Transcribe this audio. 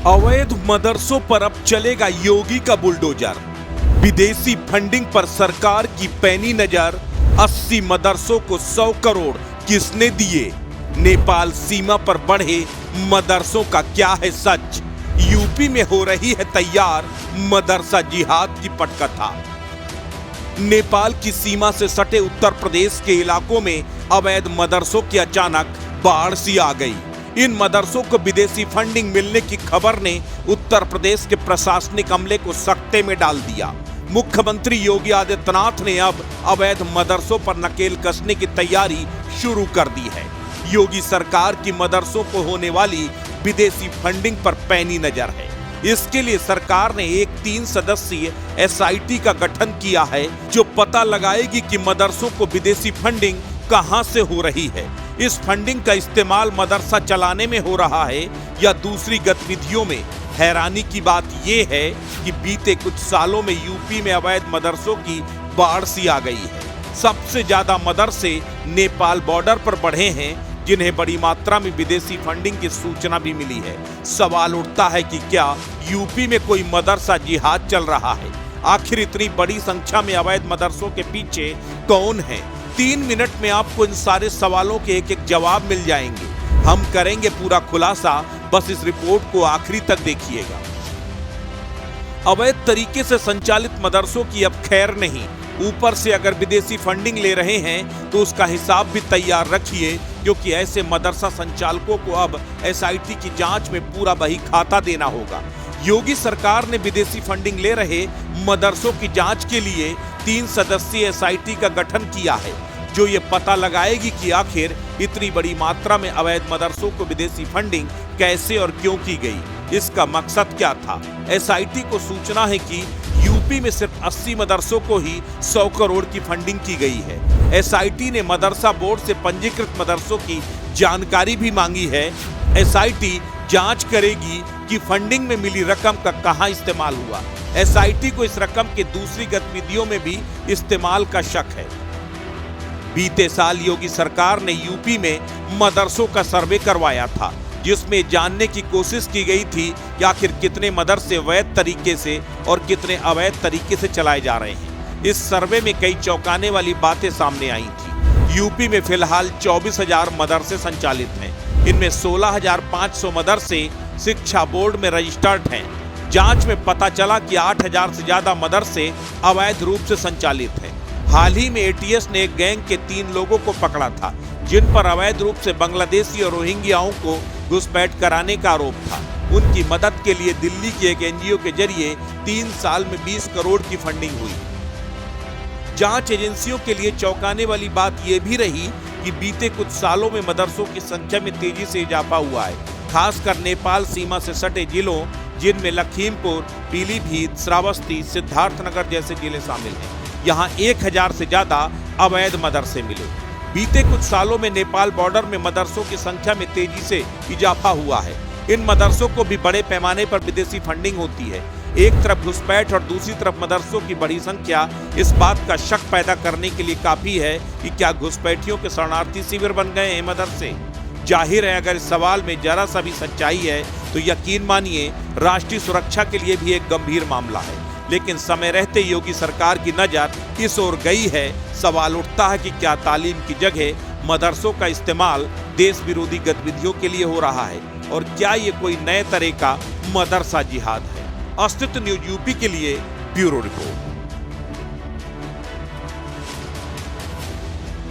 अवैध मदरसों पर अब चलेगा योगी का बुलडोजर। विदेशी फंडिंग पर सरकार की पैनी नजर। 80 मदरसों को 100 करोड़ किसने दिए? नेपाल सीमा पर बढ़े मदरसों का क्या है सच? यूपी में हो रही है तैयार मदरसा जिहाद की पटकथा। नेपाल की सीमा से सटे उत्तर प्रदेश के इलाकों में अवैध मदरसों की अचानक बाढ़ सी आ गई। इन मदरसों को विदेशी फंडिंग मिलने की खबर ने उत्तर प्रदेश के प्रशासनिक अमले को सकते में डाल दिया। मुख्यमंत्री योगी आदित्यनाथ ने अब अवैध मदरसों पर नकेल कसने की तैयारी शुरू कर दी है। योगी सरकार की मदरसों को होने वाली विदेशी फंडिंग पर पैनी नजर है। इसके लिए सरकार ने एक 3 सदस्यीय SIT का गठन किया है, जो पता लगाएगी कि मदरसों को विदेशी फंडिंग कहां से हो रही है। इस फंडिंग का इस्तेमाल मदरसा चलाने में हो रहा है या दूसरी गतिविधियों में। हैरानी की बात यह है कि बीते कुछ सालों में यूपी में अवैध मदरसों की बाढ़ सी आ गई है। सबसे ज्यादा मदरसे नेपाल बॉर्डर पर बढ़े हैं, जिन्हें बड़ी मात्रा में विदेशी फंडिंग की सूचना भी मिली है। सवाल उठता है कि क्या यूपी में कोई मदरसा जिहाद चल रहा है? आखिर इतनी बड़ी संख्या में अवैध मदरसों के पीछे कौन है? 3 मिनट में आपको इन सारे सवालों के एक जवाब मिल जाएंगे। हम करेंगे पूरा खुलासा, बस इस रिपोर्ट को आखिरी तक देखिएगा। अवैध तरीके से संचालित मदरसों की अब खैर नहीं। ऊपर से अगर विदेशी फंडिंग ले रहे हैं तो उसका हिसाब भी तैयार रखिए, क्योंकि ऐसे मदरसा संचालकों को अब SIT की जांच में पूरा बही खाता देना होगा। योगी सरकार ने विदेशी फंडिंग ले रहे मदरसों की जांच के लिए 3 सदस्यीय SIT का गठन किया है, जो ये पता लगाएगी कि आखिर इतनी बड़ी मात्रा में अवैध मदरसों को विदेशी फंडिंग कैसे और क्यों की गई। इसका मकसद क्या था? SIT को सूचना है कि यूपी में सिर्फ 80 मदरसों को ही 100 करोड़ की फंडिंग की गई है। SIT ने मदरसा बोर्ड से पंजीकृत मदरसों की जानकारी भी मांगी है। SIT जांच करेगी कि फंडिंग में मिली रकम का कहां इस्तेमाल हुआ। SIT को इस रकम के दूसरी गतिविधियों में भी इस्तेमाल का शक है। बीते साल योगी सरकार ने यूपी में मदरसों का सर्वे करवाया था, जिसमें जानने की कोशिश की गई थी कि आखिर कितने मदरसे वैध तरीके से और कितने अवैध तरीके से चलाए जा रहे हैं। इस सर्वे में कई चौंकाने वाली बातें सामने आई थी। यूपी में फिलहाल 24,000 मदरसे संचालित हैं। इनमें 16,500 मदरसे शिक्षा बोर्ड में रजिस्टर्ड हैं। जांच में पता चला कि 8,000 से ज्यादा मदरसे अवैध रूप से संचालित हैं। हाल ही में ATS ने एक गैंग के 3 लोगों को पकड़ा था, जिन पर अवैध रूप से बांग्लादेशी और रोहिंग्याओं को घुसपैठ कराने का आरोप था। उनकी मदद के लिए दिल्ली की एक NGO के जरिए 3 साल में 20 करोड़ की फंडिंग हुई। जांच एजेंसियों के लिए चौंकाने वाली बात यह भी रही कि बीते कुछ सालों में मदरसों की संख्या में तेजी से इजाफा हुआ है, खासकर नेपाल सीमा से सटे जिलों, जिनमें लखीमपुर, पीलीभीत, श्रावस्ती, सिद्धार्थनगर जैसे जिले शामिल हैं। यहाँ 1000 से ज्यादा अवैध मदरसे मिले। बीते कुछ सालों में नेपाल बॉर्डर में मदरसों की संख्या में तेजी से इजाफा हुआ है। इन मदरसों को भी बड़े पैमाने पर विदेशी फंडिंग होती है। एक तरफ घुसपैठ और दूसरी तरफ मदरसों की बड़ी संख्या इस बात का शक पैदा करने के लिए काफी है कि क्या घुसपैठियों के शरणार्थी शिविर बन गए हैं मदरसे। जाहिर है, अगर इस सवाल में जरा सा भी सच्चाई है तो यकीन मानिए राष्ट्रीय सुरक्षा के लिए भी एक गंभीर मामला है। लेकिन समय रहते योगी सरकार की नजर इस ओर गई है। सवाल उठता है कि क्या तालीम की जगह मदरसों का इस्तेमाल देश विरोधी गतिविधियों के लिए हो रहा है, और क्या ये कोई नए तरह का मदरसा जिहाद है? अस्तित्व न्यूज यूपी के लिए ब्यूरो रिपोर्ट।